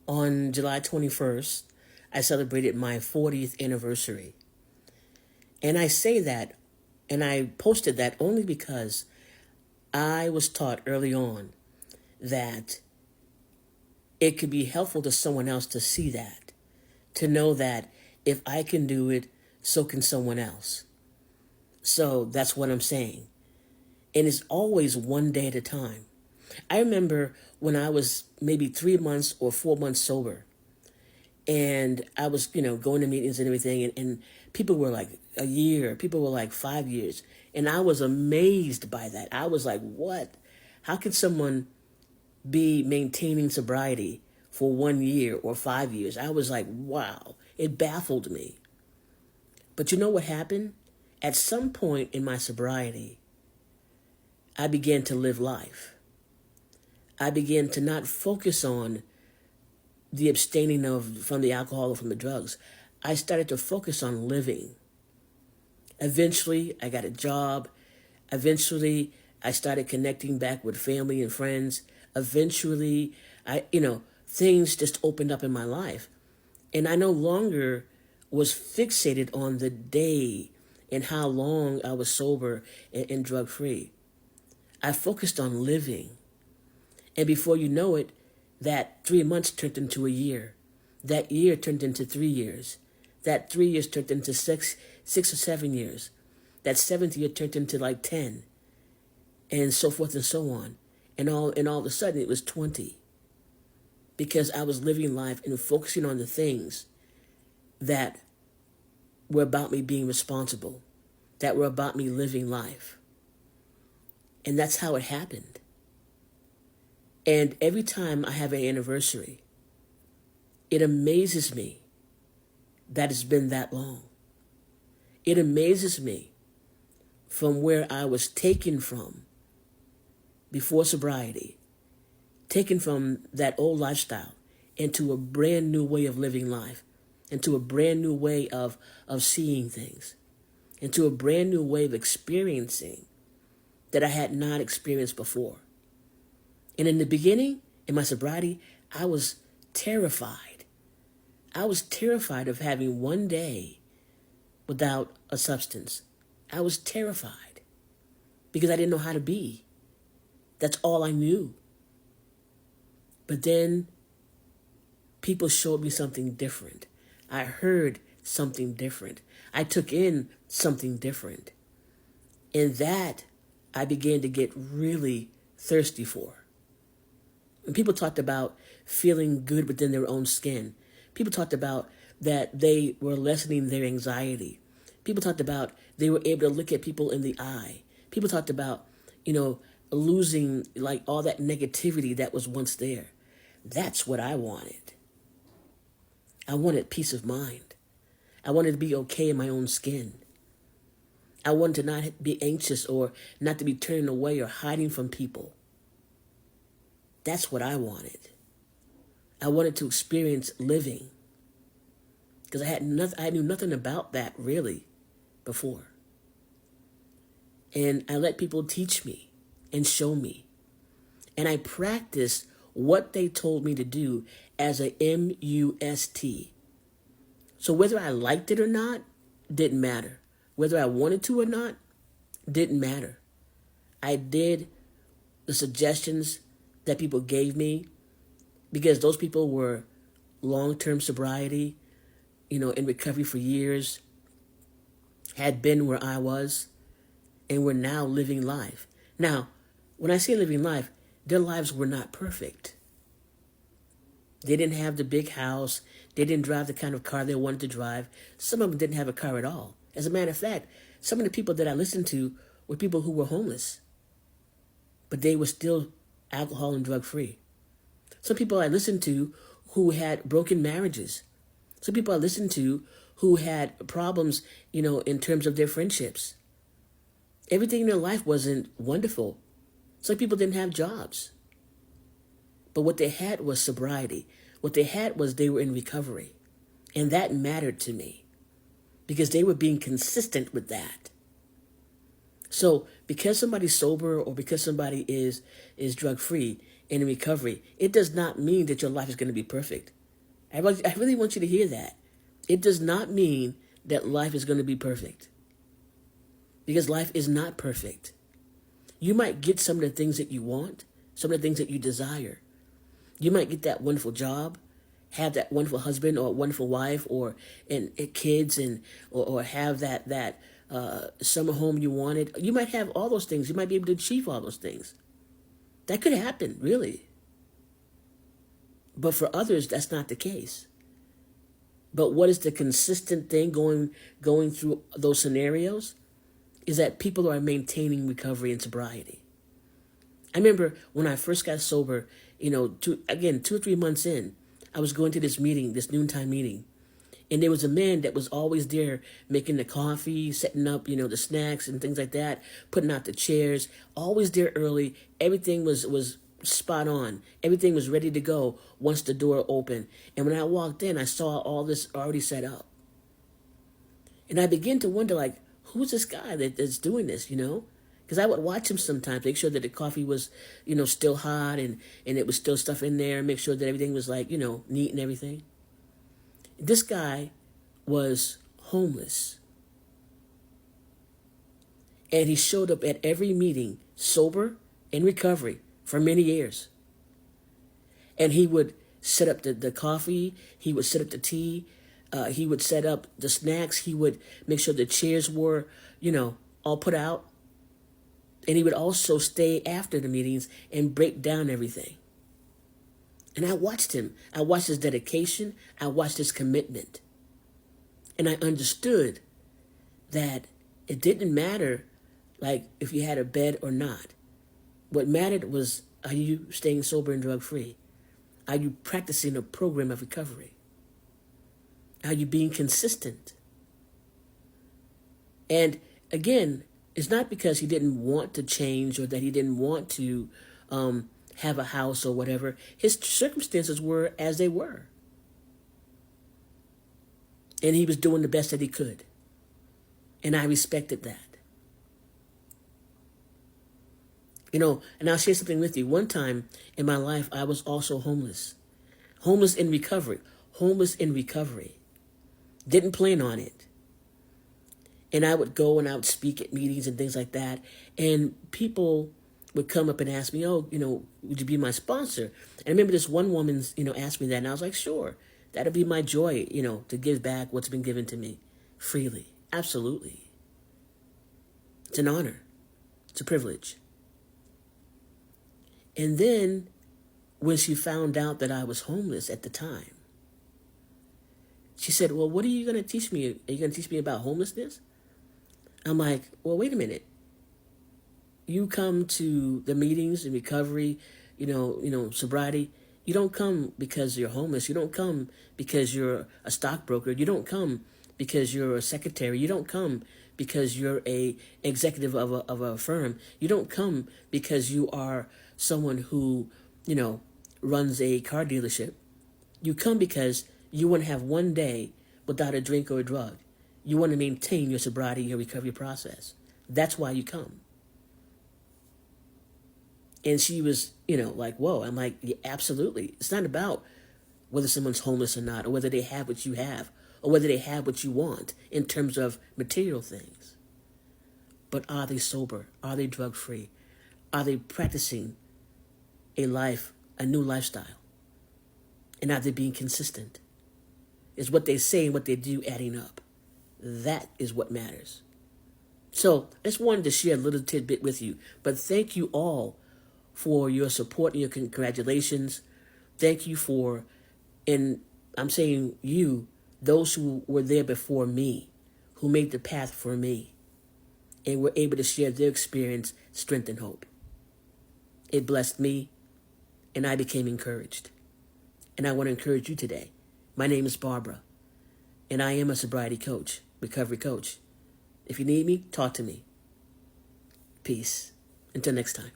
On July 21st, I celebrated my 40th anniversary. And I say that, and I posted that only because I was taught early on that it could be helpful to someone else to see that, to know that if I can do it, so can someone else. So that's what I'm saying. And it's always one day at a time. I remember when I was maybe 3 months or 4 months sober, and I was, going to meetings and everything, and people were like a year, people were like 5 years. And I was amazed by that. I was like, what? How can someone be maintaining sobriety for 1 year or 5 years? I was like, wow, it baffled me. But you know what happened? At some point in my sobriety, I began to live life. I began to not focus on the abstaining from the alcohol or from the drugs. I started to focus on living. Eventually, I got a job. Eventually, I started connecting back with family and friends. Eventually, things just opened up in my life. And I no longer was fixated on the day and how long I was sober and drug free. I focused on living. And before you know it, that 3 months turned into a year. That year turned into 3 years. That 3 years turned into six or 7 years. That seventh year turned into like 10, and so forth and so on. And all of a sudden it was 20. Because I was living life and focusing on the things that were about me being responsible, that were about me living life. And that's how it happened. And every time I have an anniversary, it amazes me that it's been that long. It amazes me from where I was taken from before sobriety, taken from that old lifestyle into a brand new way of living life, into a brand new way of seeing things, into a brand new way of experiencing that I had not experienced before. And in the beginning, in my sobriety, I was terrified. I was terrified of having one day without a substance. I was terrified because I didn't know how to be. That's all I knew. But then people showed me something different. I heard something different. I took in something different. And that I began to get really thirsty for. When people talked about feeling good within their own skin, people talked about that they were lessening their anxiety. People talked about they were able to look at people in the eye. People talked about, losing like all that negativity that was once there. That's what I wanted. I wanted peace of mind. I wanted to be okay in my own skin. I wanted to not be anxious or not to be turning away or hiding from people. That's what I wanted. I wanted to experience living because I knew nothing about that really before. And I let people teach me and show me. And I practiced what they told me to do as a MUST. So whether I liked it or not, didn't matter. Whether I wanted to or not, didn't matter. I did the suggestions that people gave me because those people were long-term sobriety, in recovery for years, had been where I was, and were now living life. Now, when I say living life, their lives were not perfect. They didn't have the big house. They didn't drive the kind of car they wanted to drive. Some of them didn't have a car at all. As a matter of fact, some of the people that I listened to were people who were homeless, but they were still alcohol and drug free. Some people I listened to who had broken marriages. Some people I listened to who had problems, in terms of their friendships. Everything in their life wasn't wonderful. Some people didn't have jobs. But what they had was sobriety. What they had was they were in recovery. And that mattered to me because they were being consistent with that. So because somebody's sober or because somebody is drug free, and in recovery, it does not mean that your life is going to be perfect. I really want you to hear that. It does not mean that life is going to be perfect. Because life is not perfect. You might get some of the things that you want, some of the things that you desire. You might get that wonderful job, have that wonderful husband or wonderful wife, or and kids, or have that summer home you wanted. You might have all those things. You might be able to achieve all those things. That could happen, really. But for others, that's not the case. But what is the consistent thing going through those scenarios is that people are maintaining recovery and sobriety. I remember when I first got sober, 2 or 3 months in, I was going to this meeting, this noontime meeting, and there was a man that was always there making the coffee, setting up, the snacks and things like that, putting out the chairs, always there early. Everything was spot on. Everything was ready to go once the door opened. And when I walked in, I saw all this already set up. And I began to wonder, who's this guy that's doing this, Because I would watch him sometimes, make sure that the coffee was, still hot and it was still stuff in there, make sure that everything was neat and everything. This guy was homeless. And he showed up at every meeting, sober, in recovery, for many years. And he would set up the coffee, he would set up the tea, he would set up the snacks, he would make sure the chairs were, all put out. And he would also stay after the meetings and break down everything. And I watched him. I watched his dedication. I watched his commitment. And I understood that it didn't matter, if you had a bed or not. What mattered was, are you staying sober and drug-free? Are you practicing a program of recovery? Are you being consistent? And again, it's not because he didn't want to change or that he didn't want to have a house or whatever. His circumstances were as they were. And he was doing the best that he could. And I respected that. And I'll share something with you. One time in my life, I was also homeless. Homeless in recovery. Homeless in recovery. Didn't plan on it. And I would go and I would speak at meetings and things like that. And people would come up and ask me, would you be my sponsor? And I remember this one woman, asked me that. And I was like, sure, that'll be my joy, to give back what's been given to me freely. Absolutely. It's an honor. It's a privilege. And then when she found out that I was homeless at the time, she said, well, what are you going to teach me? Are you going to teach me about homelessness? I'm like, well, wait a minute. You come to the meetings in recovery, sobriety. You don't come because you're homeless. You don't come because you're a stockbroker. You don't come because you're a secretary. You don't come because you're a executive of a firm. You don't come because you are someone who, runs a car dealership. You come because you want to have one day without a drink or a drug. You want to maintain your sobriety, your recovery process. That's why you come. And she was, whoa. I'm like, yeah, absolutely. It's not about whether someone's homeless or not, or whether they have what you have, or whether they have what you want in terms of material things. But are they sober? Are they drug-free? Are they practicing a new lifestyle? And are they being consistent? Is what they say and what they do adding up? That is what matters. So I just wanted to share a little tidbit with you. But thank you all for your support and your congratulations. Thank you for, and I'm saying you, those who were there before me, who made the path for me, and were able to share their experience, strength, and hope. It blessed me, and I became encouraged. And I want to encourage you today. My name is Barbara, and I am a sobriety coach, recovery coach. If you need me, talk to me. Peace. Until next time.